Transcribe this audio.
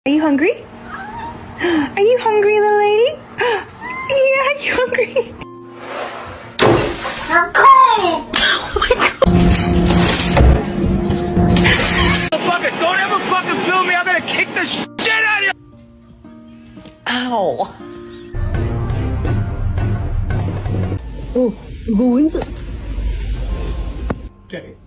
Are you hungry? Are you hungry, little lady? Yeah, are you hungry? Don't ever fucking film me. I'm gonna kick the shit out of you. Ow. 어, 이거 왠지. Okay.